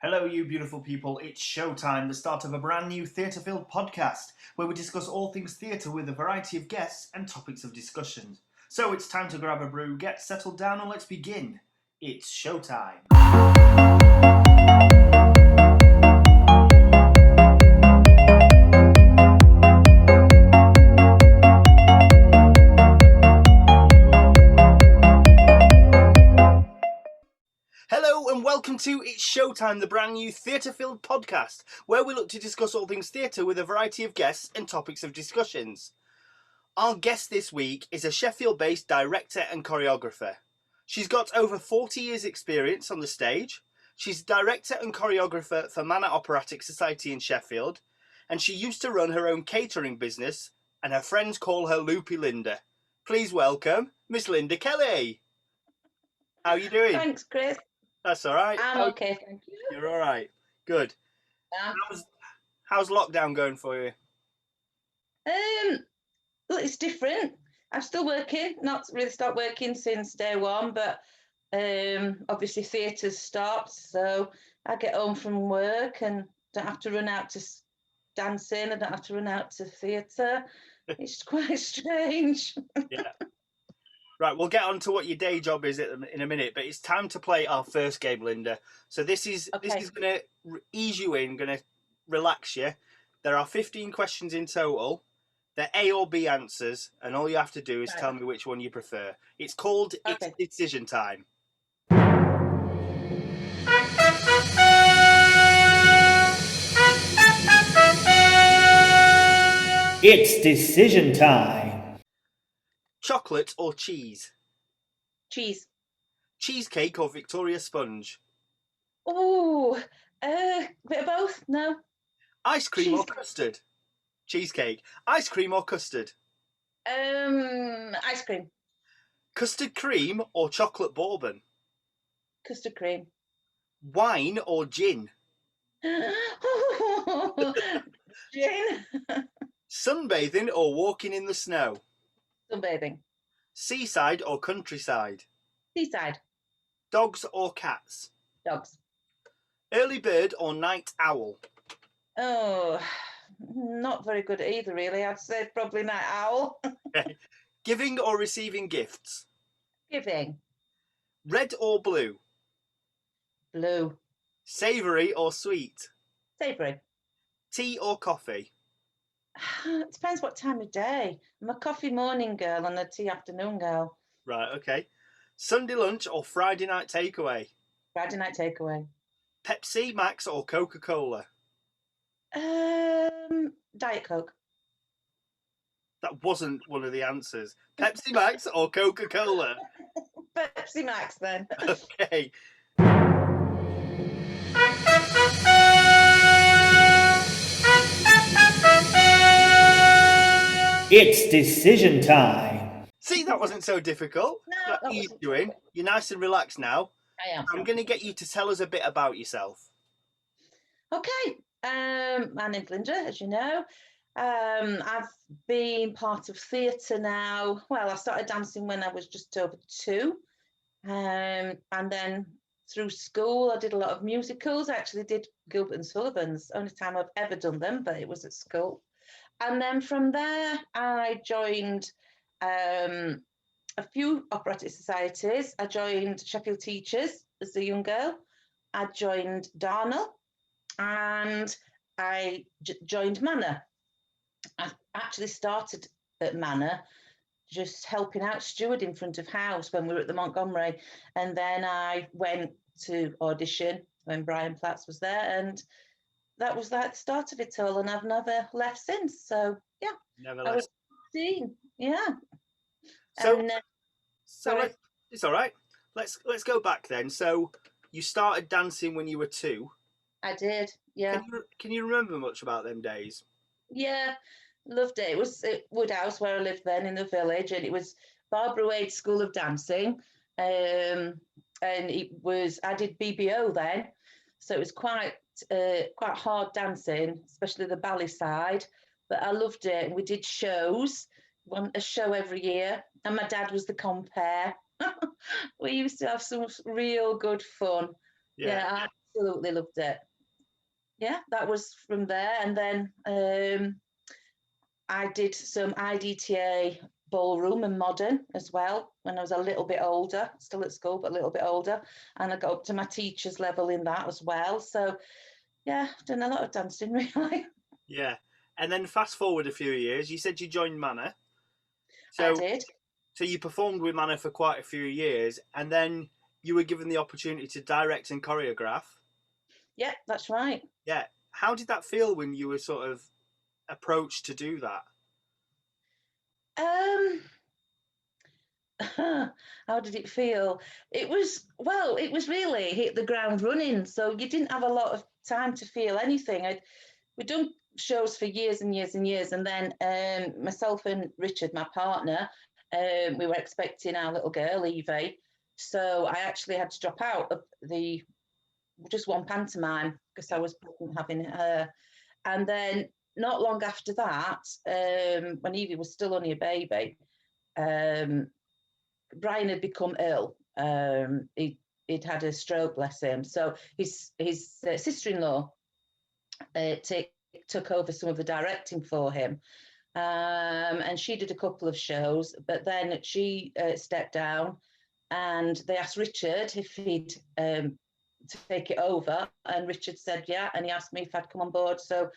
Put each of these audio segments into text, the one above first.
Hello, you beautiful people. It's Showtime, the start of a brand new theatre-filled podcast where we discuss all things theatre with a variety of guests and topics of discussion. So it's time to grab a brew, get settled down, and let's begin. It's Showtime. Hello and welcome to It's Showtime, the brand new theatre-filled podcast, where we look to discuss all things theatre with a variety of guests and topics of discussions. Our guest this week is a Sheffield-based director and choreographer. She's got over 40 years' experience on the stage. She's director and choreographer for Manor Operatic Society in Sheffield, and she used to run her own catering business, and her friends call her Loopy Linda. Please welcome Miss Linda Kelly. How are you doing? Thanks, Chris. That's all right. I'm okay, thank you. You're all right. Good. Yeah. How's lockdown going for you? Well, it's different. I'm still working. Not really started working since day one, but obviously theatre's stopped, so I get home from work and don't have to run out to dancing. I don't have to run out to theatre. It's quite strange. Yeah. Right, we'll get on to what your day job is in a minute, but it's time to play our first game, Linda. So this is going to ease you in, going to relax you. There are 15 questions in total. They're A or B answers, and all you have to do is tell me which one you prefer. It's called It's Decision Time. It's decision time. Chocolate or cheese? Cheese. Cheesecake or Victoria sponge? Oh, bit of both. No. Ice cream or custard? Cheesecake. Ice cream or custard? Ice cream. Custard cream or chocolate bourbon? Custard cream. Wine or gin? Gin. Sunbathing or walking in the snow? Sunbathing. Seaside or countryside? Seaside. Dogs or cats? Dogs. Early bird or night owl? Oh, not very good either, really. I'd say probably night owl. Okay. Giving or receiving gifts? Giving. Red or blue? Blue. Savoury or sweet? Savoury. Tea or coffee? It depends what time of day. I'm a coffee morning girl and a tea afternoon girl. Right, okay. Sunday lunch or Friday night takeaway? Friday night takeaway. Pepsi, Max or Coca-Cola? Diet Coke. That wasn't one of the answers. Pepsi Max or Coca-Cola? Pepsi Max then. Okay. It's decision time. See, that wasn't so difficult. No, that wasn't doing. You're nice and relaxed now. I am. I'm going to get you to tell us a bit about yourself. Okay. My name's Linda, as you know. I've been part of theatre now. Well, I started dancing when I was just over 2. And then through school, I did a lot of musicals. I actually did Gilbert and Sullivan's, only time I've ever done them, but it was at school. And then from there, I joined a few operatic societies. I joined Sheffield Teachers as a young girl. I joined Darnell, and I joined Manor. I actually started at Manor just helping out stewarding front of house when we were at the Montgomery, and then I went to audition when Brian Platts was there, and that was like the start of it all, and I've never left since. So yeah, Never I left. was 16. Yeah. So, and, it's all right. Let's go back then. So you started dancing when you were 2. I did. Yeah. Can you remember much about them days? Yeah, loved it. It was at Woodhouse where I lived then in the village, and it was Barbara Wade School of Dancing. And it was, I did BBO then, so it was quite hard dancing, especially the ballet side. But I loved it, and we did shows, a show every year, and my dad was the compere. We used to have some real good fun. Yeah, absolutely loved it. Yeah, that was from there. And then I did some IDTA ballroom and modern as well when I was a little bit older, still at school, but a little bit older. And I got up to my teacher's level in that as well. So, yeah, done a lot of dancing, really. Yeah. And then fast forward a few years, you said you joined Manor. I So, did. so you performed with Manor for quite a few years, and then you were given the opportunity to direct and choreograph. Yeah, that's right. Yeah. How did that feel when you were sort of approached to do that? Um, how did it feel? It was really hit the ground running. So you didn't have a lot of time to feel anything. We'd done shows for years and years and years. And then myself and Richard, my partner, we were expecting our little girl, Evie. So I actually had to drop out of the just one pantomime because I was pregnant having her. And then not long after that, when Evie was still only a baby, um, Brian had become ill. He'd had a stroke, bless him. So his sister-in-law took over some of the directing for him. And she did a couple of shows, but then she stepped down, and they asked Richard if he'd take it over, and Richard said yeah, and he asked me if I'd come on board. So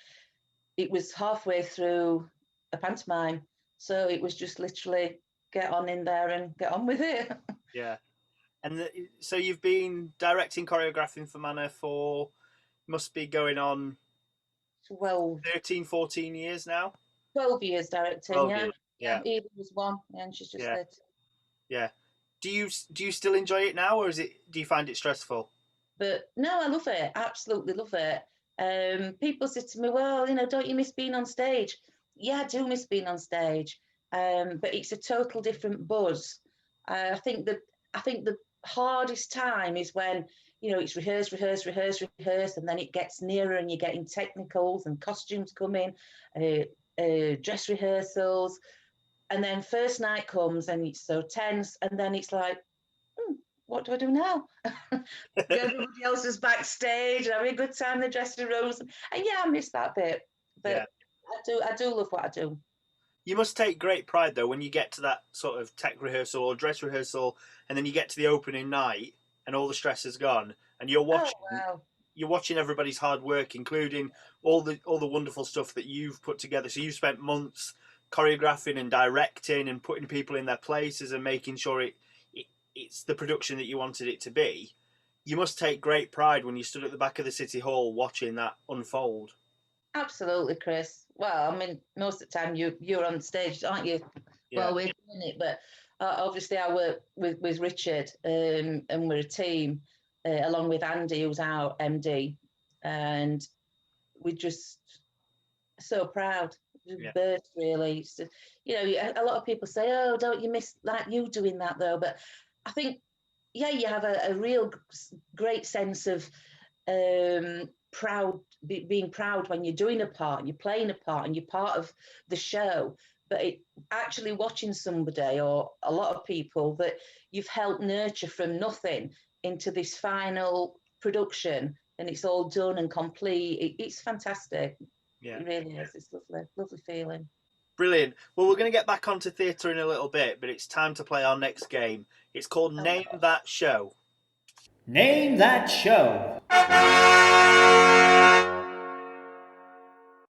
it was halfway through a pantomime, so it was just literally get on in there and get on with it. Yeah. So you've been directing, choreographing for Manor for must be going on 12, 13, 14 years now. 12 years directing, 12 yeah. years. Yeah, Yeah. Evie was one, and she's just Yeah. there. Yeah. Do you still enjoy it now, or do you find it stressful? But no, I love it. Absolutely love it. People say to me, well, don't you miss being on stage? Yeah, I do miss being on stage. But it's a total different buzz. I think that I think the hardest time is when, it's rehearse, rehearse, rehearse, rehearse, and then it gets nearer and you're getting technicals and costumes coming, dress rehearsals, and then first night comes and it's so tense, and then it's like, what do I do now? Everybody else is backstage, having a good time in the dressing rooms. And yeah, I miss that bit. Yeah. But I do love what I do. You must take great pride though when you get to that sort of tech rehearsal or dress rehearsal, and then you get to the opening night and all the stress is gone, and Oh wow. you're watching everybody's hard work, including all the wonderful stuff that you've put together. So you've spent months choreographing and directing and putting people in their places and making sure it's the production that you wanted it to be. You must take great pride when you stood at the back of the city hall watching that unfold. Absolutely, Chris. Well, I mean, most of the time you're on stage, aren't you? Yeah, Well, we're doing it, but obviously I work with Richard, and we're a team, along with Andy, who's our MD, and we just so proud. yeah, Burst really. A lot of people say, "Oh, don't you miss like you doing that though?" But I think, yeah, you have a real great sense of being proud when you're doing a part and you're playing a part and you're part of the show. But actually watching somebody or a lot of people that you've helped nurture from nothing into this final production, and it's all done and complete. It's fantastic. yeah. It really is. It's lovely, lovely feeling. Brilliant. Well, we're going to get back onto theatre in a little bit, but it's time to play our next game. It's called Name Okay. That Show. Name that show.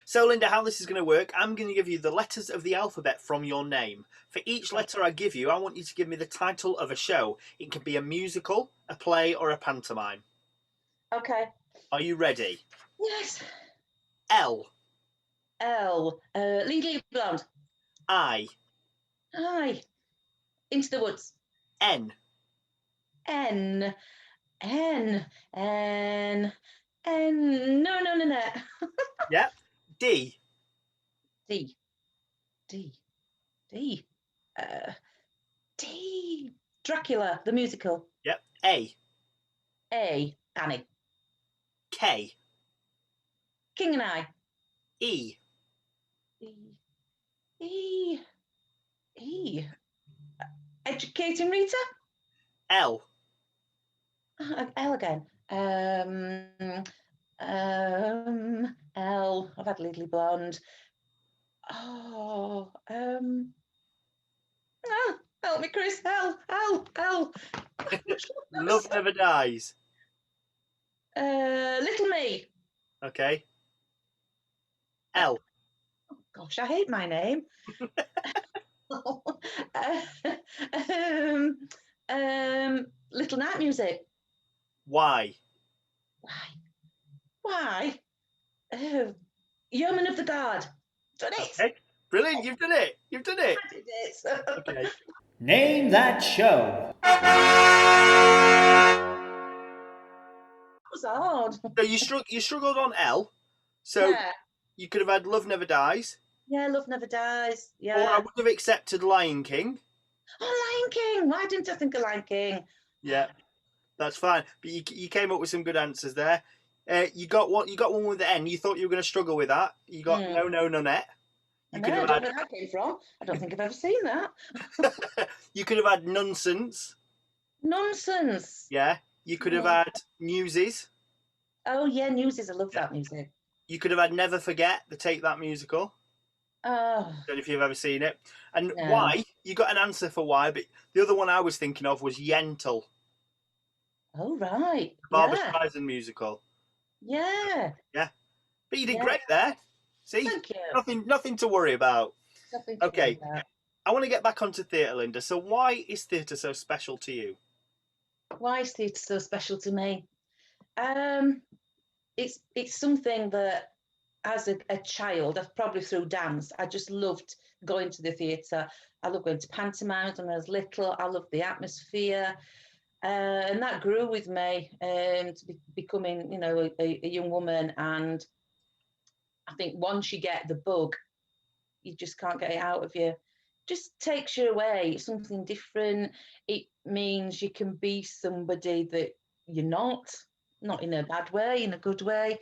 So, Linda, how this is going to work, I'm going to give you the letters of the alphabet from your name. For each letter I give you, I want you to give me the title of a show. It can be a musical, a play, or a pantomime. Okay. Are you ready? Yes. L, L. Legally Blonde. I, Hi. Into the Woods. N, N. N. N. N. No, no, no, no. yep, D, D. D. D. Uh, D. Dracula, the musical. yep, A, A. Annie. K, King and I. E, E. E. E. Educating Rita. L, L again. Um, L. I've had Legally Blonde. Oh, help me, Chris. L. Love Never Dies. Little Me. Okay. L. Gosh, I hate my name. um, Little Night Music. Y. Why? Yeoman of the Guard. Done it. Okay. Brilliant. You've done it. You've done it. I did it. Okay. Name that show. That was hard. So you struggled on L. So Yeah. you could have had Love Never Dies, Yeah, Love Never Dies. or I Yeah. would have accepted Lion King. Oh, Lion King. Why didn't I think of Lion King? Yeah, that's fine. But you came up with some good answers there. You got one. You got one with the N. You thought you were going to struggle with that. You got No No Nonette. I You know, could I have don't know had. where that came from. I don't think I've ever seen that. You could have had Nonsense. Nonsense. Yeah. You could have Yeah. had Muses. Oh, yeah, Newsies. I love Yeah. that music. You could have had Never Forget, the Take That musical. Oh, Don't know if you've ever seen it. And no. why? You got an answer for why, but the other one I was thinking of was Yentl, Oh, right. the Barbara Yeah. Streisand musical. Yeah. Yeah, but you did Yeah. great there. See, Thank you. nothing to worry about. Nothing to Okay, worry about. I want to get back onto theatre, Linda. So why is theatre so special to you? Why is theatre so special to me? It's something that as a child, I've probably through dance, I just loved going to the theatre. I loved going to pantomimes when I was little. I loved the atmosphere. And that grew with me to becoming, a young woman. And I think once you get the bug, you just can't get it out of you. Just takes you away. It's something different. It means you can be somebody that you're not in a bad way, in a good way.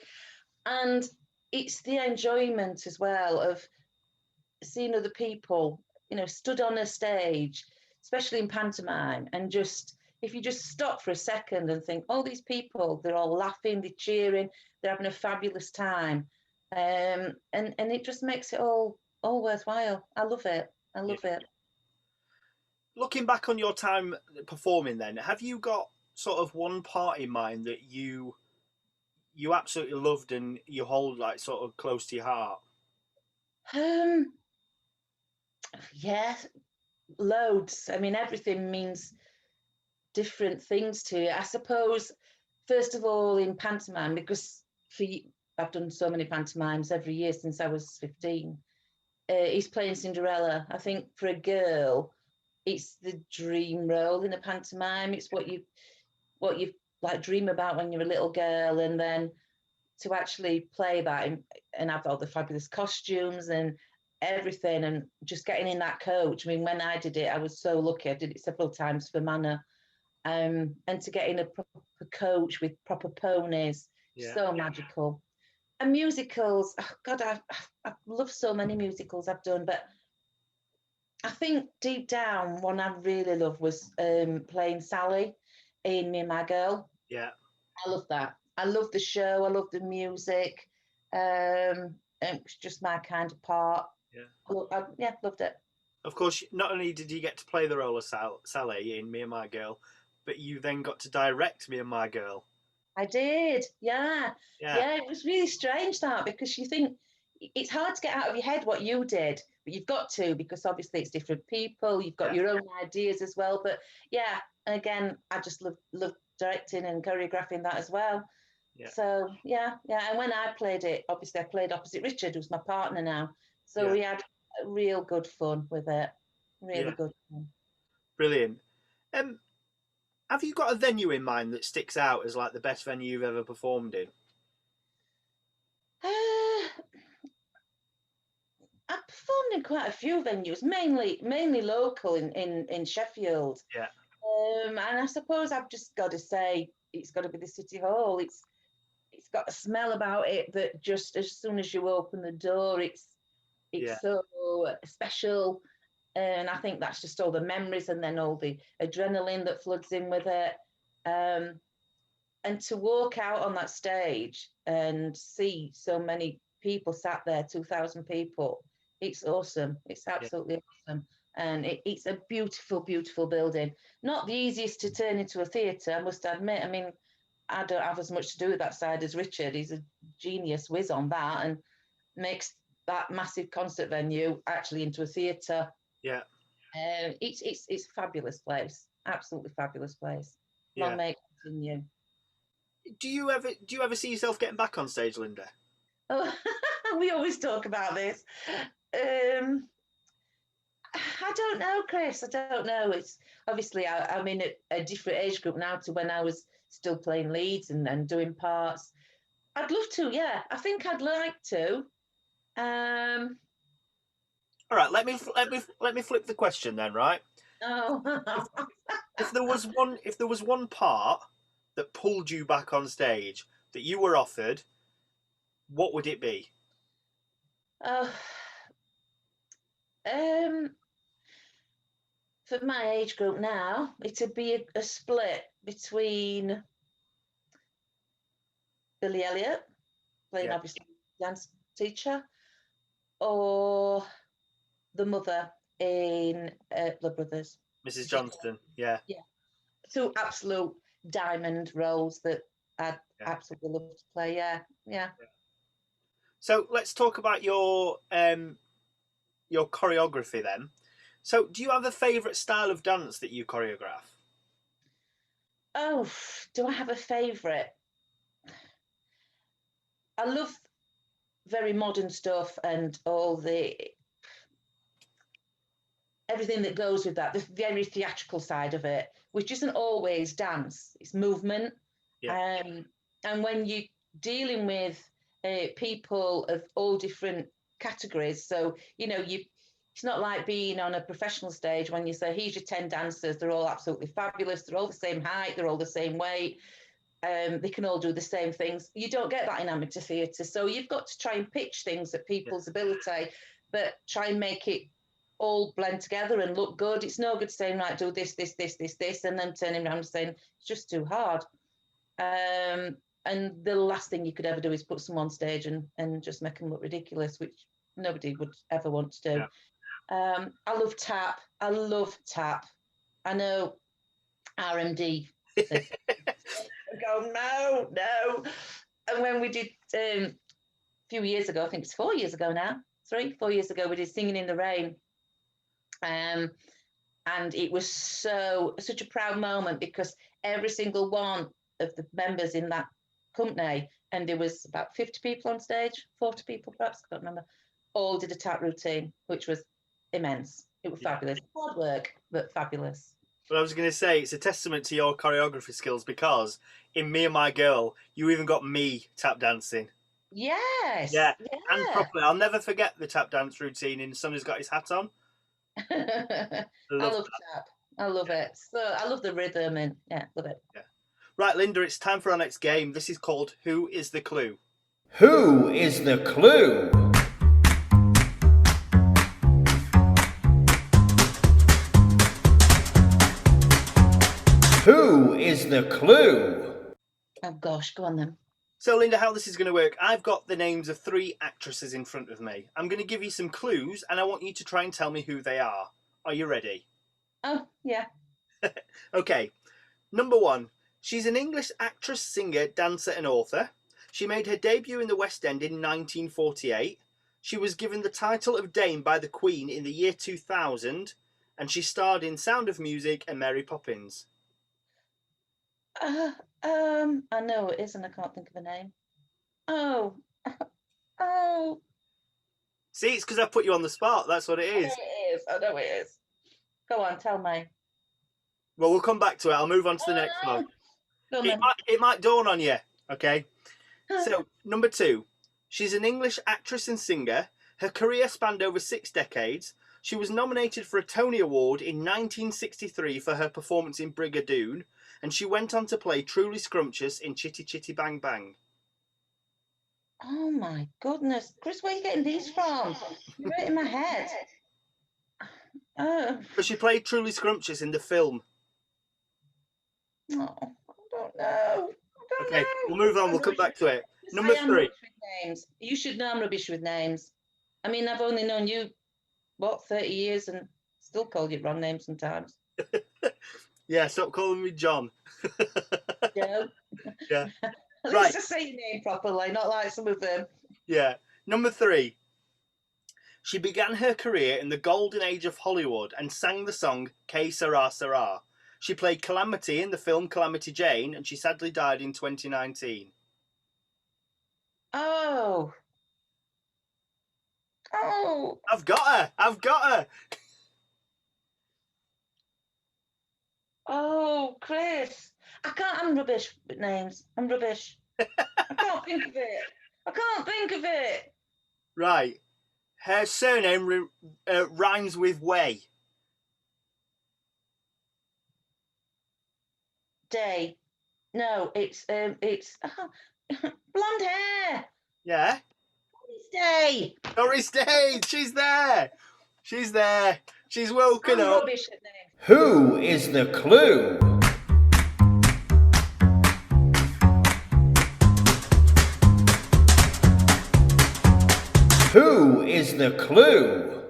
And it's the enjoyment as well of seeing other people, stood on a stage, especially in pantomime, and just if you just stop for a second and think, oh, these people, they're all laughing, they're cheering, they're having a fabulous time, and it just makes it all worthwhile. I love it. I love it. Looking back on your time performing, then have you got sort of one part in mind that you absolutely loved and you hold like sort of close to your heart? Um, yeah, loads. I mean, everything means different things to you. I suppose, first of all, in pantomime, because I've done so many pantomimes every year since I was 15. He's playing Cinderella. I think for a girl, it's the dream role in a pantomime. It's what you like dream about when you're a little girl, and then to actually play that and have all the fabulous costumes and everything, and just getting in that coach. I mean, when I did it, I was so lucky. I did it several times for Manor. And to get in a proper coach with proper ponies, so magical. And musicals, oh God, I've loved so many musicals I've done, but I think deep down, one I really loved was playing Sally in Me and My Girl. Yeah. I love that. I love the show. I love the music. And it's just my kind of part. Yeah. Loved it. Of course, not only did you get to play the role of Sally in Me and My Girl, but you then got to direct Me and My Girl. I did, yeah. It was really strange that, because you think it's hard to get out of your head what you did, but you've got to, because obviously it's different people. You've got your own ideas as well. But yeah, again, I just love directing and choreographing that as well. Yeah. So yeah. And when I played it, obviously I played opposite Richard, who's my partner now. So we had real good fun with it. Really good fun. Brilliant. Have you got a venue in mind that sticks out as like the best venue you've ever performed in? I've performed in quite a few venues, mainly local in Sheffield. Yeah. And I suppose I've just got to say it's got to be the City Hall. It's got a smell about it that just as soon as you open the door, it's so special. And I think that's just all the memories and then all the adrenaline that floods in with it. And to walk out on that stage and see so many people sat there, 2,000 people, it's awesome. It's absolutely awesome. And it's a beautiful, beautiful building. Not the easiest to turn into a theatre, I must admit. I mean, I don't have as much to do with that side as Richard. He's a genius whiz on that and makes that massive concert venue actually into a theatre. Yeah. It's a fabulous place. Absolutely fabulous place. Long may it continue. Do you ever see yourself getting back on stage, Linda? Oh, we always talk about this. I don't know, Chris. I don't know. It's obviously I'm in a different age group now to when I was still playing leads and doing parts. I'd love to. Yeah, I think I'd like to. All right. Let me flip the question then. Right. Oh. If there was one part that pulled you back on stage that you were offered, what would it be? For my age group now, it'd be a split between Billy Elliot, playing obviously dance teacher, or the mother in Blood Brothers. Mrs. Johnston. Yeah. Yeah. Two absolute diamond roles that I'd absolutely love to play. Yeah. So let's talk about your choreography then. So do you have a favourite style of dance that you choreograph? Oh, do I have a favourite? I love very modern stuff and all everything that goes with that, the very theatrical side of it, which isn't always dance, it's movement. And when you're dealing with people of all different categories, so it's not like being on a professional stage when you say, here's your 10 dancers, they're all absolutely fabulous, they're all the same height, they're all the same weight, they can all do the same things. You don't get that in amateur theatre, so you've got to try and pitch things at people's ability, but try and make it all blend together and look good. It's no good saying, right, do this, and then turning around and saying, it's just too hard. And the last thing you could ever do is put someone on stage and just make them look ridiculous, which nobody would ever want to do. I love tap. I love tap. I know RMD says, go, no. And when we did a few years ago, I think it's 4 years ago now, 4 years ago, we did Singing in the Rain. And it was such a proud moment because every single one of the members in that company, and there was about 50 people on stage, 40 people perhaps, I can't remember, all did a tap routine, which was immense. It was fabulous. Hard work, but fabulous. Well, I was going to say, it's a testament to your choreography skills because in Me and My Girl, you even got me tap dancing. Yes. Yeah. And properly. I'll never forget the tap dance routine in Sonny's Got His Hat On. I love tap. I love it. So I love the rhythm and love it. Yeah. Right, Linda, it's time for our next game. This is called Who is the Clue? Who is the clue? Who is the clue? Oh gosh, go on then. So, Linda, how this is going to work, I've got the names of 3 actresses in front of me. I'm going to give you some clues and I want you to try and tell me who they are. Are you ready? Oh, yeah. Okay. Number 1. She's an English actress, singer, dancer and author. She made her debut in the West End in 1948. She was given the title of Dame by the Queen in the year 2000 and she starred in Sound of Music and Mary Poppins. I know it is and I can't think of a name. Oh. See, it's because I put you on the spot. That's what it is. I know it is. Go on, tell me. Well, we'll come back to it. I'll move on to the next one. It might dawn on you, okay? So, number 2. She's an English actress and singer. Her career spanned over 6 decades. She was nominated for a Tony Award in 1963 for her performance in Brigadoon, and she went on to play Truly Scrumptious in Chitty Chitty Bang Bang. Oh my goodness. Chris, where are you getting these from? You're right in my head. But she played Truly Scrumptious in the film. Oh, I don't know. Okay, we'll move on. We'll come back to it. Number I am 3. rubbish with names. You should know I'm rubbish with names. I mean, I've only known you, 30 years and still call you wrong names sometimes. Yeah, stop calling me John. Joe. Yeah. At Right. least I say your name properly, not like some of them. Yeah. Number 3. She began her career in the golden age of Hollywood and sang the song Que Sera Sera. She played Calamity in the film Calamity Jane, and she sadly died in 2019. Oh. I've got her. Oh, Chris. I'm rubbish with names. I'm rubbish. I can't think of it. Right. Her surname rhymes with way. Day. No, it's blonde hair. Yeah. Day. Doris Day. She's there. She's woken I'm up. rubbish at names. Who is the clue? Who is the clue?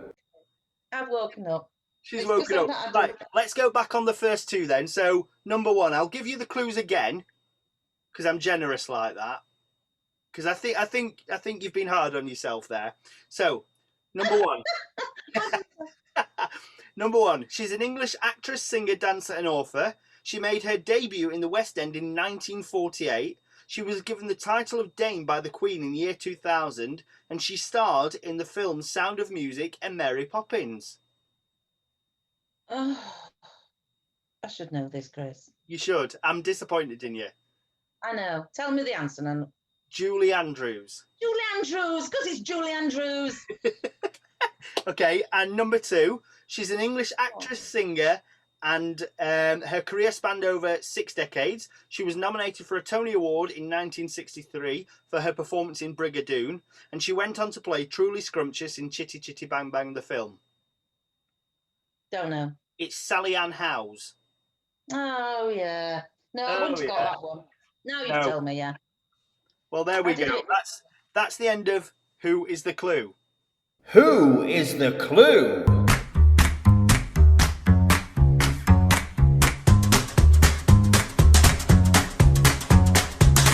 I've woken up. She's It's woken because up. I've not had Right, let's go back on the first 2 then. So, number 1, I'll give you the clues again because I'm generous like that. Because I think you've been hard on yourself there. So, number 1. Number 1, she's an English actress, singer, dancer and author. She made her debut in the West End in 1948. She was given the title of Dame by the Queen in the year 2000, and she starred in the films Sound of Music and Mary Poppins. Oh, I should know this, Chris. You should. I'm disappointed in you. I know. Tell me the answer now. Julie Andrews. Julie Andrews, because it's Julie Andrews. Okay, and number 2, she's an English actress, singer, and her career spanned over 6 decades. She was nominated for a Tony Award in 1963 for her performance in Brigadoon, and she went on to play Truly Scrumptious in Chitty Chitty Bang Bang the film. Don't know. It's Sally Ann Howes. Oh, yeah. No, I wouldn't have got that one. Now you tell me, yeah. Well, there we go. That's the end of Who is the Clue? Who is the clue?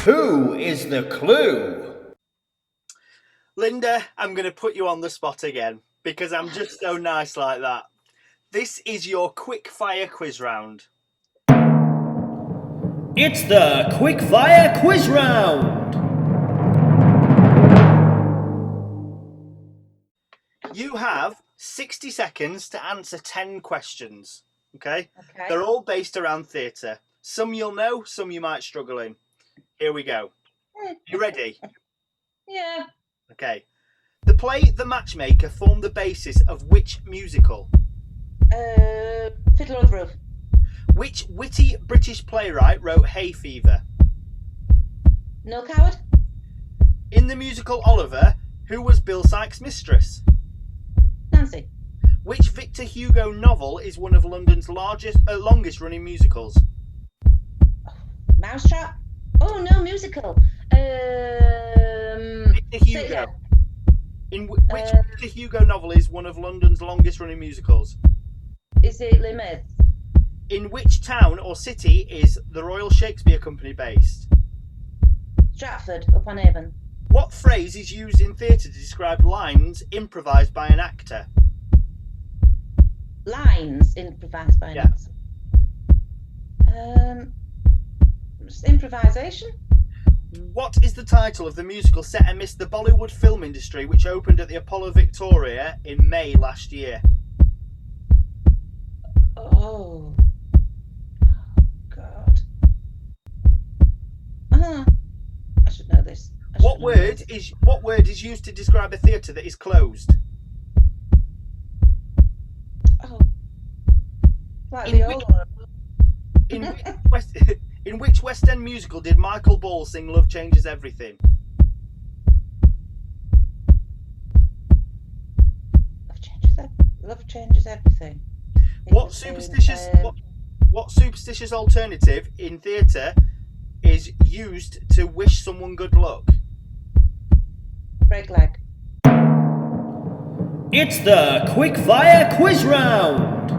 Who is the clue? Linda, I'm going to put you on the spot again because I'm just so nice like that. This is your quick fire quiz round. It's the QUICKFIRE quiz round. You have 60 seconds to answer 10 questions. Okay? Okay. They're all based around theatre. Some you'll know, some you might struggle in. Here we go. You ready? Yeah. Okay. The play The Matchmaker formed the basis of which musical? Fiddler on the Roof. Which witty British playwright wrote Hay Fever? No Coward. In the musical Oliver, who was Bill Sykes' mistress? Nancy. Which Victor Hugo novel is one of London's longest running musicals? Mousetrap. Oh, no, musical. Victor Hugo. In which Victor Hugo novel is one of London's longest running musicals? Is it Les Mis? In which town or city is the Royal Shakespeare Company based? Stratford upon Avon. What phrase is used in theatre to describe lines improvised by an actor? Lines improvised by an actor. Improvisation. What is the title of the musical set amidst the Bollywood film industry which opened at the Apollo Victoria in May last year? Oh. God. I should know this. What word is used to describe a theatre that is closed? Oh. Like the old one. In which West End musical did Michael Ball sing Love Changes Everything? Love changes everything. What superstitious alternative in theatre is used to wish someone good luck? Break leg. It's the Quickfire Quiz Round!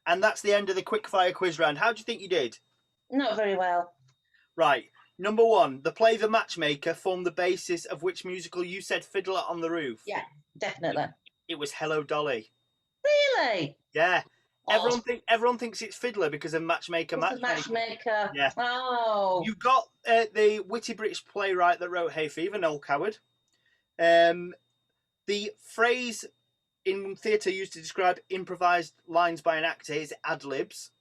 And that's the end of the Quickfire Quiz Round. How do you think you did? Not very well. Right. Number 1, the play The Matchmaker formed the basis of which musical you said Fiddler on the Roof? Yeah, definitely. It was Hello Dolly. Really? Yeah. Oh, Everyone thinks it's Fiddler because of Matchmaker. it's the matchmaker. Yeah. Oh. You got the witty British playwright that wrote Hay Fever, Noel Coward. The phrase in theatre used to describe improvised lines by an actor is ad-libs.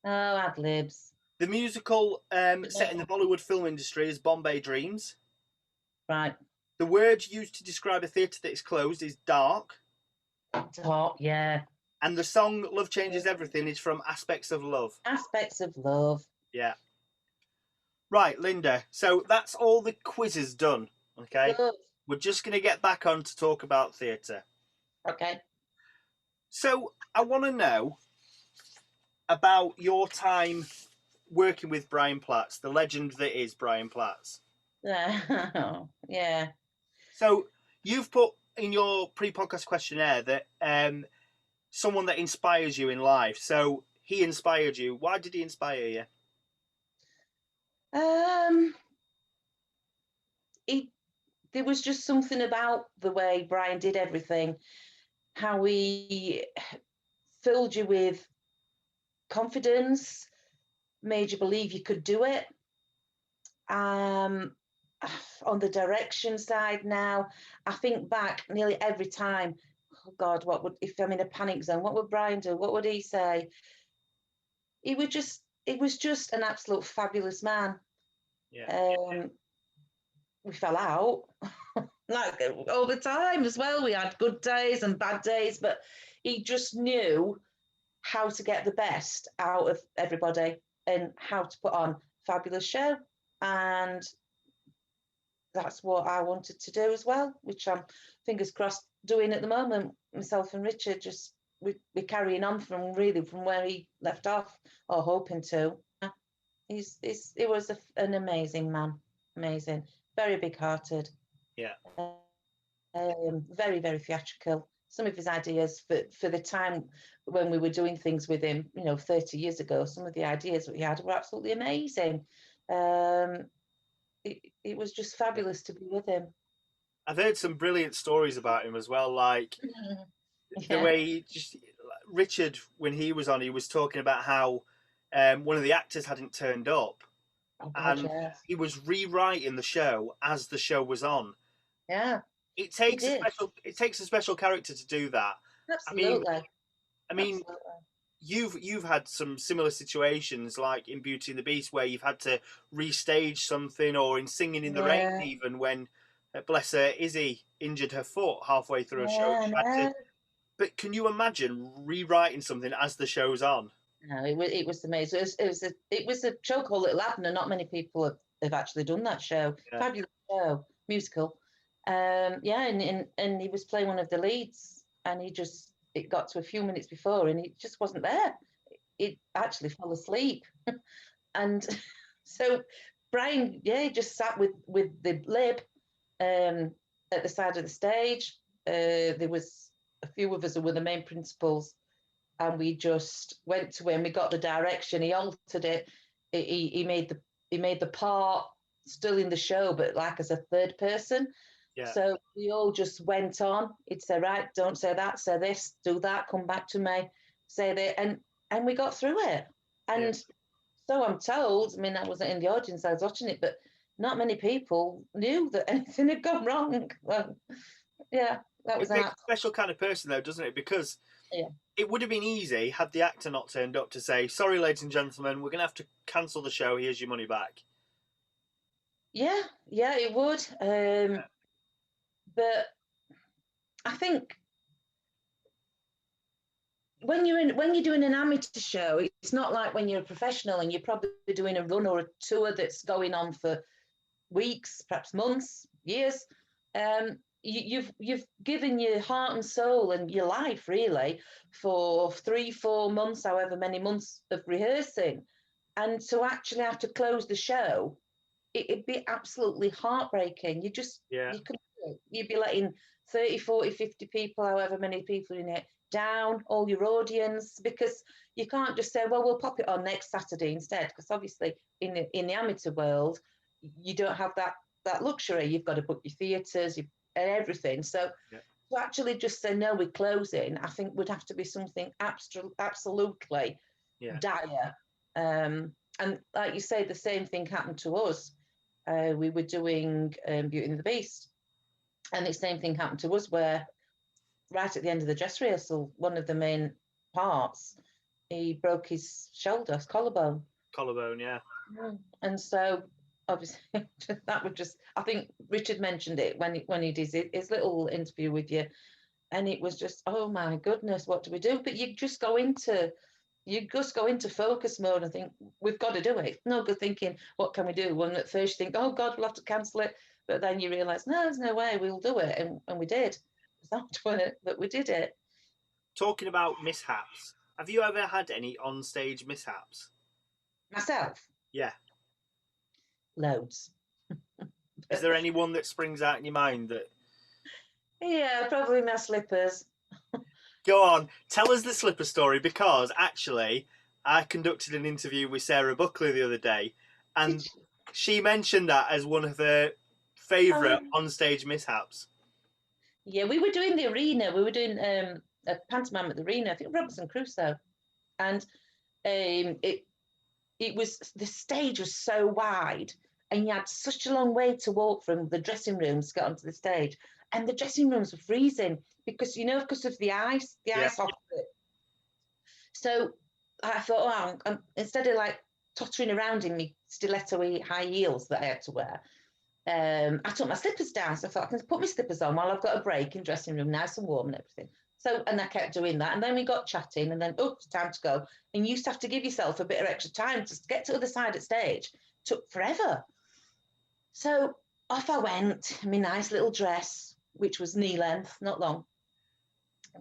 Oh, ad-libs. The musical set in the Bollywood film industry is Bombay Dreams. Right. The word used to describe a theatre that is closed is dark. Top, yeah. And the song Love Changes Everything is from Aspects of Love. Aspects of Love. Yeah. Right, Linda. So that's all the quizzes done. Okay. Good. We're just going to get back on to talk about theatre. Okay. So I want to know about your time working with Brian Platts, the legend that is Brian Platts. Yeah. So you've put in your pre-podcast questionnaire that someone that inspires you in life. So he inspired you. Why did he inspire you? There was just something about the way Brian did everything, how he filled you with confidence, made you believe you could do it. On the direction side now, I think back nearly every time, oh God, if I'm in a panic zone, what would Brian do? What would he say? It was just an absolute fabulous man. Yeah. We fell out like all the time as well. We had good days and bad days, but he just knew how to get the best out of everybody and how to put on a fabulous show. And that's what I wanted to do as well, which I'm fingers crossed doing at the moment. Myself and Richard we're carrying on from where he left off, or hoping to. He was an amazing man, amazing, very big-hearted. Yeah. Very, very theatrical. Some of his ideas for the time when we were doing things with him, 30 years ago, some of the ideas that he had were absolutely amazing. It was just fabulous to be with him. I've heard some brilliant stories about him as well, like the way Richard, when he was on, he was talking about how one of the actors hadn't turned up, and he was rewriting the show as the show was on. Yeah, it takes a special character to do that. Absolutely. I mean, you've had some similar situations, like in Beauty and the Beast, where you've had to restage something, or in Singing in the Rain, even when, bless her, Izzy injured her foot halfway through a show. But can you imagine rewriting something as the show's on? No, it was amazing. It was a show called Little Abner. Not many people have actually done that show. Yeah. Fabulous show, musical. And he was playing one of the leads, and it got to a few minutes before, and he just wasn't there. It actually fell asleep, and so Brian, just sat with the lib at the side of the stage. There was a few of us who were the main principals, and we just went to him. We got the direction. He altered it. He made the part still in the show, but like as a third person. Yeah. So we all just went on. He'd say, right, don't say that, say this, do that, come back to me, say that, and we got through it. And so I'm told, I mean, I wasn't in the audience, I was watching it, but not many people knew that anything had gone wrong. Well, yeah, that was a special kind of person, though, doesn't it? Because it would have been easy had the actor not turned up to say, sorry, ladies and gentlemen, we're going to have to cancel the show. Here's your money back. Yeah, it would. But I think when you're doing an amateur show, it's not like when you're a professional and you're probably doing a run or a tour that's going on for weeks, perhaps months, years. you've given your heart and soul and your life really for 3-4 months, however many months of rehearsing, and to actually have to close the show, it'd be absolutely heartbreaking. You could, you'd be letting 30, 40, 50 people, however many people in it, down, all your audience, because you can't just say, well, we'll pop it on next Saturday instead, because obviously in the amateur world, you don't have that luxury. You've got to book your theatres and everything. So to actually just say, no, we're closing, I think would have to be something absolutely dire. And like you say, the same thing happened to us. We were doing Beauty and the Beast, and the same thing happened to us, where right at the end of the dress rehearsal, one of the main parts, he broke his shoulder, his collarbone. Yeah. And so obviously that would just, I think Richard mentioned it when he did his little interview with you, and it was just, oh my goodness, what do we do? But you just go into focus mode and think, we've got to do it. No good thinking, what can we do? When at first you think, oh God, we'll have to cancel it. But then you realise, no, there's no way, we'll do it. And we did. It's not doing it, but we did it. Talking about mishaps, have you ever had any on-stage mishaps? Myself? Yeah. Loads. Is there any one that springs out in your mind that... Yeah, probably my slippers. Go on, tell us the slipper story, because actually I conducted an interview with Sarah Buckley the other day, and she mentioned that as one of her favourite on-stage mishaps. Yeah, we were doing the arena. We were doing a pantomime at the arena, I think Robinson Crusoe. And it was, the stage was so wide, and you had such a long way to walk from the dressing rooms to get onto the stage. And the dressing rooms were freezing because, because of the ice opposite. So I thought, instead of like tottering around in me stiletto high heels that I had to wear, I took my slippers down. So I thought, I can put my slippers on while I've got a break in dressing room, nice and warm and everything. So, and I kept doing that. And then we got chatting, and then, it's time to go. And you used to have to give yourself a bit of extra time to get to the other side of stage. It took forever. So off I went in my nice little dress, which was knee length, not long.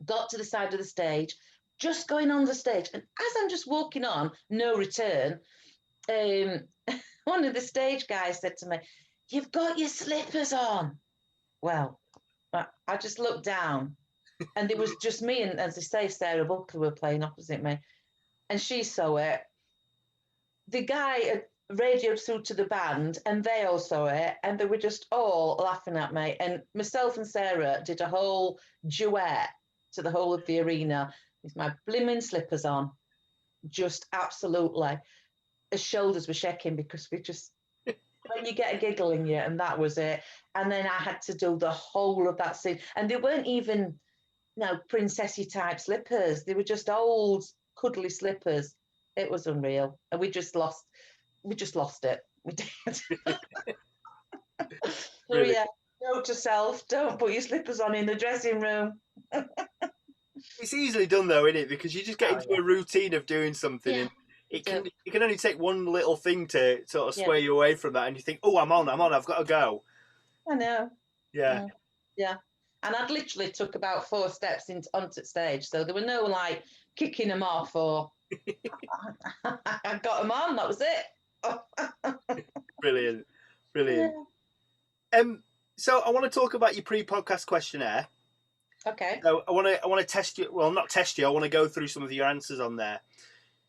Got to the side of the stage, just going on the stage. And as I'm just walking on, no return, one of the stage guys said to me, "You've got your slippers on." Well, I just looked down, and it was just me and, as I say, Sarah Buckley were playing opposite me, and she saw it. The guy had radioed through to the band, and they all saw it, and they were just all laughing at me. And myself and Sarah did a whole duet to the whole of the arena with my blimmin' slippers on, just absolutely. Her shoulders were shaking because we just, when you get a giggle in you, and that was it. And then I had to do the whole of that scene, and they weren't even princessy type slippers. They were just old cuddly slippers. It was unreal, and we just lost it. We did. So yeah, note to self: don't put your slippers on in the dressing room. It's easily done though, isn't it? Because you just get into a routine of doing something, and it can only take one little thing to sort of sway you away from that, and you think, "Oh, I'm on, I've got to go." I know. Yeah. Yeah. And I'd literally took about 4 steps onto the stage, so there were no like kicking them off or I got them on. That was it. Brilliant. Yeah. So I want to talk about your pre-podcast questionnaire. Okay. So I want to test you. Well, not test you. I want to go through some of your answers on there.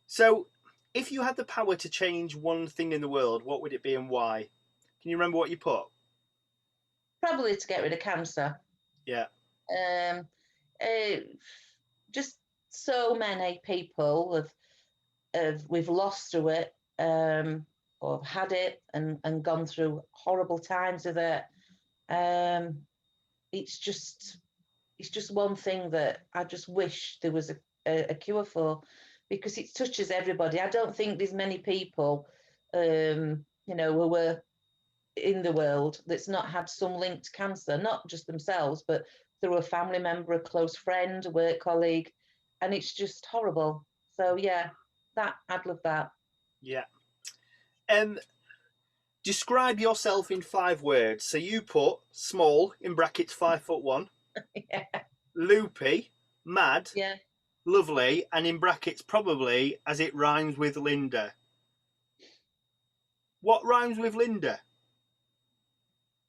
So, if you had the power to change one thing in the world, what would it be and why? Can you remember what you put? Probably to get rid of cancer. Yeah. Just so many people we've lost through it, or have had it and gone through horrible times with it. It's just one thing that I just wish there was a cure for, because it touches everybody. I don't think there's many people, who were in the world that's not had some link to cancer, not just themselves, but through a family member, a close friend, a work colleague, and it's just horrible. So yeah, I'd love that. Yeah. Describe yourself in 5 words. So you put small in brackets 5'1", Yeah. loopy, mad, Yeah. lovely, and in brackets probably as it rhymes with Linda. What rhymes with Linda?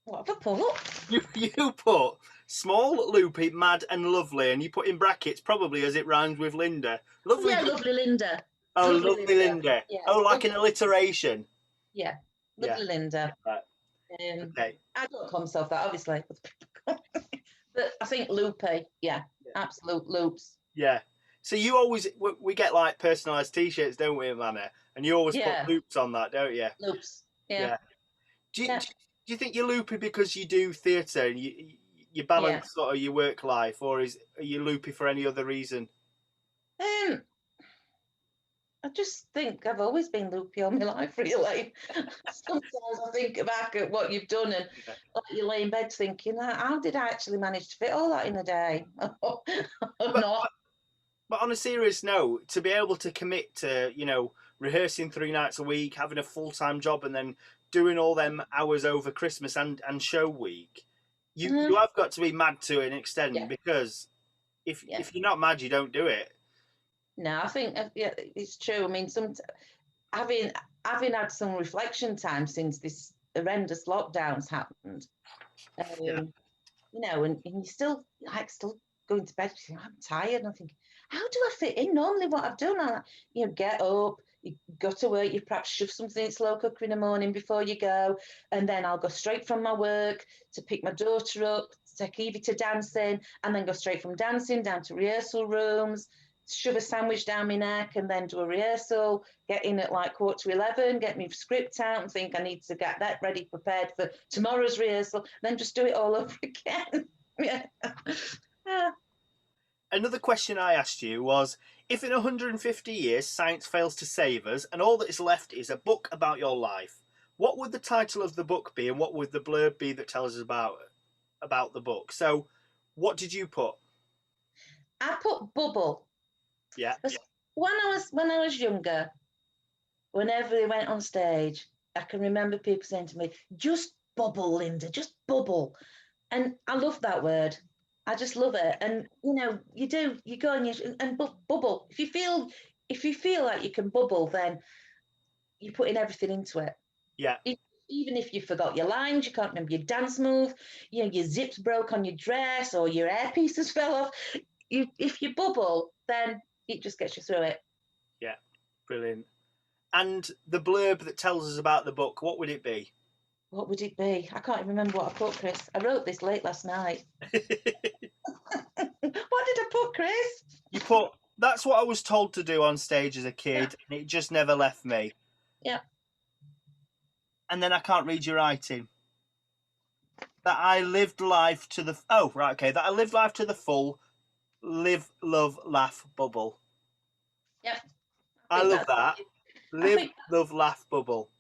What have I put? You put small, loopy, mad, and lovely, and you put in brackets probably as it rhymes with Linda. Lovely. Yeah, lovely Linda. Oh, lovely Linda. Yeah. Oh, like Lovely, an alliteration. yeah. Yeah. Lovely Linda. Right. Okay. I don't call myself that, obviously. But I think loopy, yeah. Absolute loops. Yeah. So you always we get like personalised T-shirts, don't we, Manor? And you always Yeah. put loops on that, don't you? Loops. Yeah. Yeah. Do you, Yeah. do you think you're loopy because you do theatre and you balance sort of your work life, or are you loopy for any other reason? I just think I've always been loopy all my life, really. Sometimes I think back at what you've done and like you lay in bed thinking, how did I actually manage to fit all that in a day? Or not. But on a serious note, to be able to commit to, rehearsing 3 nights a week, having a full-time job, and then doing all them hours over Christmas and show week, you have got to be mad to an extent, Yeah. because if you're not mad, you don't do it. No, I think it's true. I mean, having had some reflection time since this horrendous lockdowns happened, and you're still going to bed. I'm tired, and I think, how do I fit in? Normally, what I've done, get up, you go to work, you perhaps shove something in slow cooker in the morning before you go, and then I'll go straight from my work to pick my daughter up, take Evie to dancing, and then go straight from dancing down to rehearsal rooms, shove a sandwich down my neck, and then do a rehearsal, get in at like 10:45, get my script out and think I need to get that ready, prepared for tomorrow's rehearsal, then just do it all over again. Yeah. Another question I asked you was, if in 150 years science fails to save us and all that is left is a book about your life, what would the title of the book be, and what would the blurb be that tells us about the book? So what did you put? I put bubble. Yeah. When I was younger, whenever they went on stage, I can remember people saying to me, just bubble, Linda, just bubble. And I love that word. I just love it. And you go and bubble. If you feel like you can bubble, then you're putting everything into it. Yeah. Even if you forgot your lines, you can't remember your dance move, your zips broke on your dress or your earpieces fell off. If you bubble, then it just gets you through it. Yeah, brilliant. And the blurb that tells us about the book, what would it be? What would it be? I can't even remember what I put, Chris. I wrote this late last night. What did I put, Chris? You put, that's what I was told to do on stage as a kid, and it just never left me. Yeah. And then I can't read your writing. That I lived life to the... Oh, right, okay. That I lived life to the full. Live, love, laugh, bubble. Yep. I love that. Live, love, laugh, bubble.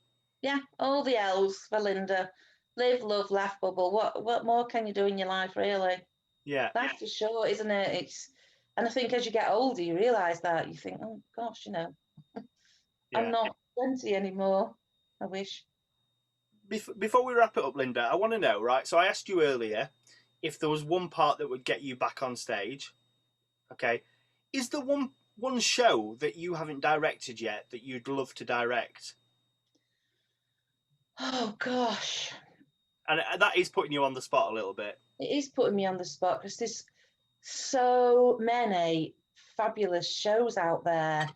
Yeah, all the L's for Linda. Live, love, laugh, bubble. What more can you do in your life, really? Yeah. Life is short, isn't it? And I think as you get older, you realise that. You think, oh, gosh, I'm not 20 anymore. I wish. Before we wrap it up, Linda, I want to know, right? So I asked you earlier if there was one part that would get you back on stage. Okay. Is there one show that you haven't directed yet that you'd love to direct? Oh, gosh. And that is putting you on the spot a little bit. It is putting me on the spot because there's so many fabulous shows out there.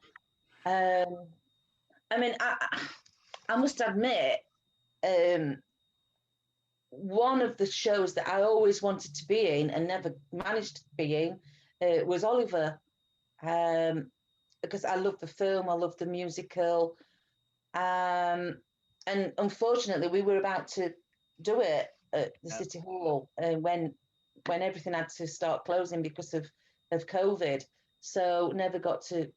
I mean, I must admit, one of the shows that I always wanted to be in and never managed to be in was Oliver, because I love the film, I love the musical, and unfortunately, we were about to do it at the City Hall when everything had to start closing because of COVID. So never got to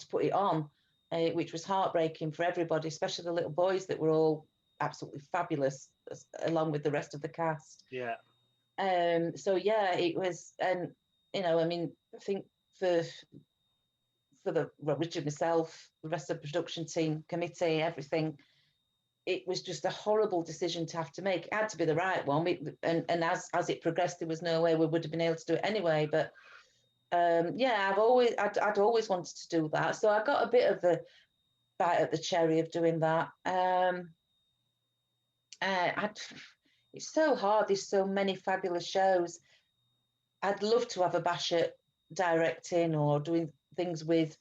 put it on, which was heartbreaking for everybody, especially the little boys that were all absolutely fabulous along with the rest of the cast. Yeah. So yeah, it was, and I mean, I think for Richard, myself, the rest of the production team, committee, everything, it was just a horrible decision to have to make. It had to be the right one. And as it progressed, there was no way we would have been able to do it anyway. But yeah, I'd always wanted to do that. So I got a bit of a bite at the cherry of doing that. It's so hard. There's so many fabulous shows. I'd love to have a bash at directing or doing things with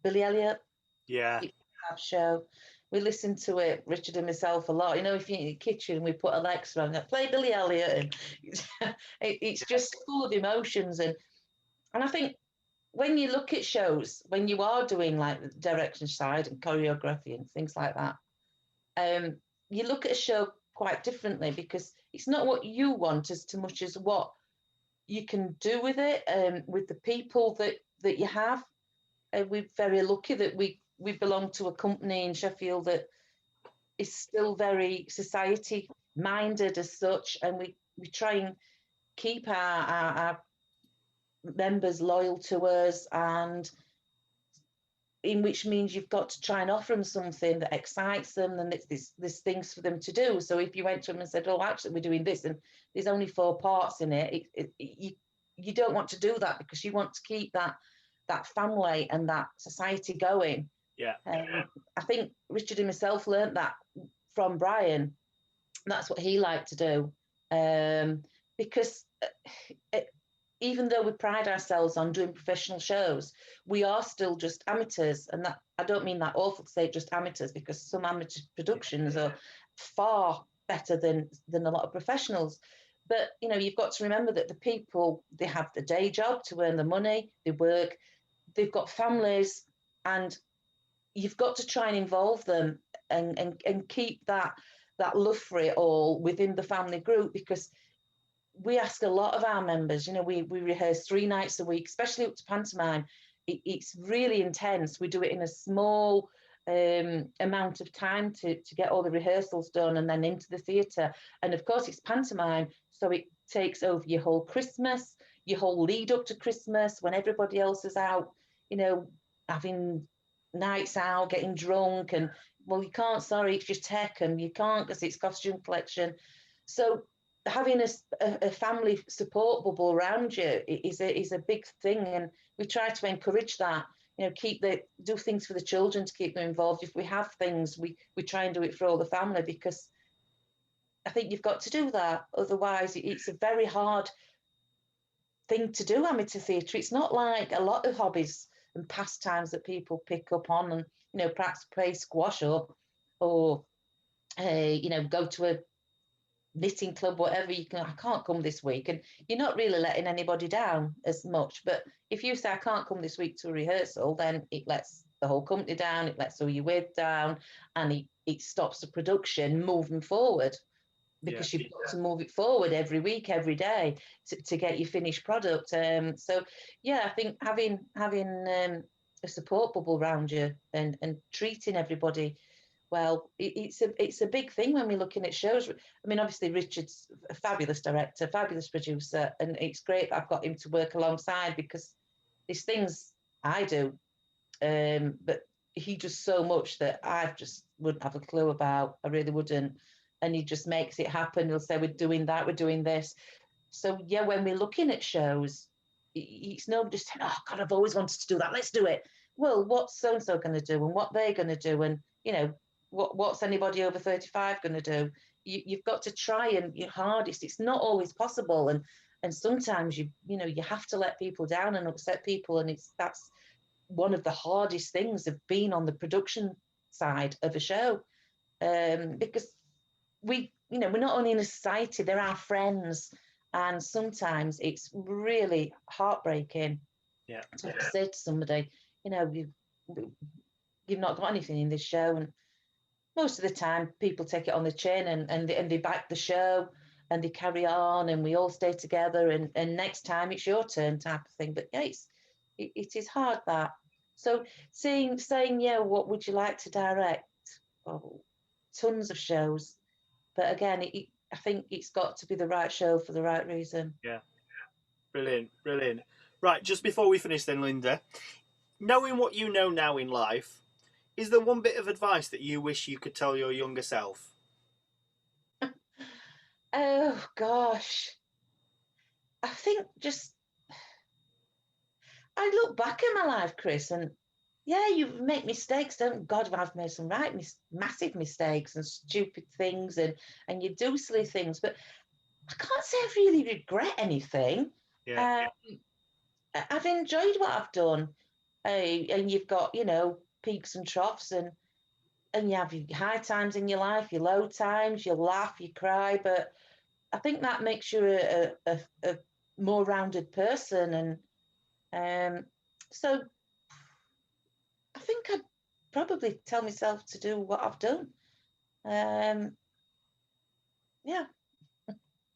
Billy Elliot. Yeah. Show. We listen to it, Richard and myself, a lot. You know, if you're in the kitchen, we put Alexa on, play Billy Elliot, and it's just full of emotions. And I think when you look at shows, when you are doing like the direction side and choreography and things like that, you look at a show quite differently, because it's not what you want as much as what you can do with it, with the people that you have. We're very lucky that we belong to a company in Sheffield that is still very society minded as such, and we try and keep our members loyal to us, and in which means you've got to try and offer them something that excites them, and there's things for them to do. So if you went to them and said, oh, actually we're doing this and there's only 4 parts in it, you don't want to do that, because you want to keep that family and that society going. Yeah. I think Richard and myself learned that from Brian. That's what he liked to do, because even though we pride ourselves on doing professional shows, we are still just amateurs. And that, I don't mean that awful to say just amateurs, because some amateur productions are far better than a lot of professionals. But, you know, you've got to remember that the people, they have the day job to earn the money, they work, they've got families, and you've got to try and involve them and keep that love for it all within the family group, because we ask a lot of our members. You know, we rehearse 3 nights a week, especially up to pantomime. It's really intense. We do it in a small amount of time to get all the rehearsals done, and then into the theatre. And of course it's pantomime, so it takes over your whole Christmas, your whole lead up to Christmas, when everybody else is out, you know, having nights out, getting drunk, and well, you can't, sorry, it's your tech, and you can't because it's costume collection. So having a family support bubble around you is a big thing, and we try to encourage that. You know, do things for the children to keep them involved. If we have things, we try and do it for all the family, because I think you've got to do that. Otherwise, it's a very hard thing to do, amateur theatre. It's not like a lot of hobbies and pastimes that people pick up on, and, you know, perhaps play squash or you know, go to a knitting club, whatever. I can't come this week, and you're not really letting anybody down as much. But if you say I can't come this week to a rehearsal, then it lets the whole company down, it lets all your with down, and it stops the production moving forward, because you've got to move it forward every week, every day, to get your finished product. So yeah, I think having a support bubble around you and treating everybody well, it's a big thing when we're looking at shows. I mean, obviously Richard's a fabulous director, fabulous producer, and it's great I've got him to work alongside, because there's things I do, but he does so much that I just wouldn't have a clue about. I really wouldn't. And he just makes it happen. He'll say, we're doing that, we're doing this. So yeah, when we're looking at shows, it's not just, oh God, I've always wanted to do that, let's do it. Well, what's so-and-so going to do, and what they're going to do, and, you know, what's anybody over 35 going to do? You've got to try and your hardest. It's not always possible, and sometimes you have to let people down and upset people, and that's one of the hardest things of being on the production side of a show, because we're not only in a society, they're our friends, and sometimes it's really heartbreaking to have to say to somebody, you know, you've not got anything in this show. And most of the time people take it on the chin, and they back the show, and they carry on, and we all stay together, and next time it's your turn, type of thing. But yeah, it is hard, that. So saying, yeah, what would you like to direct? Oh, tons of shows. But again, I think it's got to be the right show for the right reason. Yeah. Brilliant. Right, just before we finish then, Linda, knowing what you know now in life, Is there one bit of advice that you wish you could tell your younger self? Oh gosh, I think I look back at my life, Chris, and yeah, you make mistakes. Don't God, I've made some massive mistakes and stupid things, and you do silly things. But I can't say I've really regret anything. Yeah. I've enjoyed what I've done, and you've got peaks and troughs, and you have your high times in your life, your low times. You laugh, you cry, but I think that makes you a more rounded person, and so I think I'd probably tell myself to do what I've done. Yeah.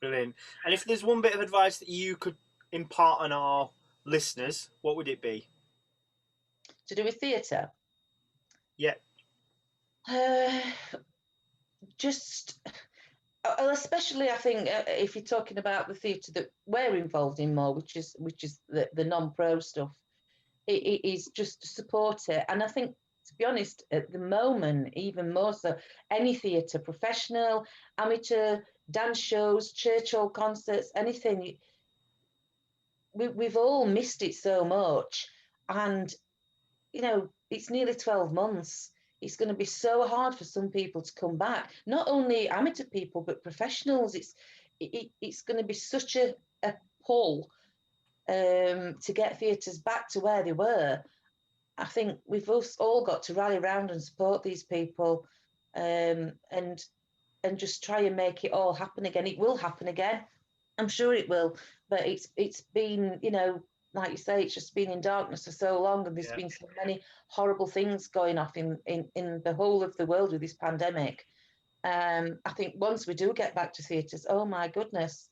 Brilliant. And if there's one bit of advice that you could impart on our listeners, what would it be? To do with theatre? Yeah. Just, especially I think if you're talking about the theatre that we're involved in more, which is the non-pro stuff, it is just to support it. And I think, to be honest, at the moment, even more so, any theatre, professional, amateur, dance shows, church hall concerts, anything, we've all missed it so much. And, it's nearly 12 months. It's going to be so hard for some people to come back. Not only amateur people, but professionals. It's going to be such a pull to get theatres back to where they were. I think we've all got to rally around and support these people, and just try and make it all happen again. It will happen again. I'm sure it will. But it's been, like you say, it's just been in darkness for so long, and there's been so many horrible things going off in the whole of the world with this pandemic. I think once we do get back to theatres, oh my goodness,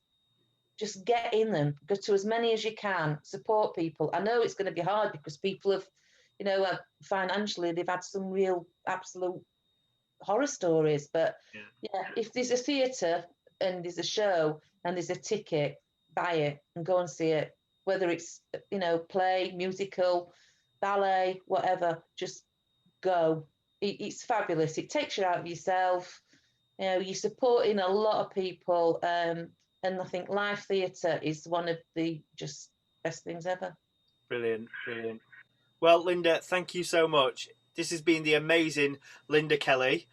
just get in them, go to as many as you can, support people. I know it's going to be hard because people have, financially, they've had some real absolute horror stories. But if there's a theatre and there's a show and there's a ticket, buy it and go and see it. Whether it's, play, musical, ballet, whatever, just go. It's fabulous. It takes you out of yourself. You're supporting a lot of people. And I think live theatre is one of the just best things ever. Brilliant, brilliant. Well, Linda, thank you so much. This has been the amazing Linda Kelly.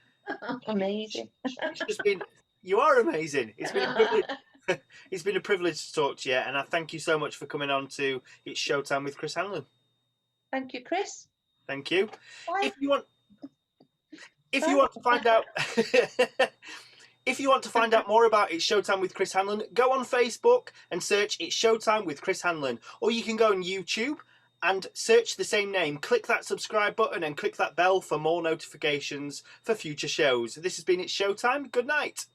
Amazing. You are amazing. It's been a privilege. It's been a privilege to talk to you, and I thank you so much for coming on to It's Showtime with Chris Hanlon. Thank you, Chris. Thank you. Bye. If you want to find out if you want to find out more about It's Showtime with Chris Hanlon, go on Facebook and search It's Showtime with Chris Hanlon, or you can go on YouTube and search the same name. Click that subscribe button and click that bell for more notifications for future shows. This has been It's Showtime. Good night.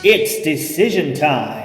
It's decision time.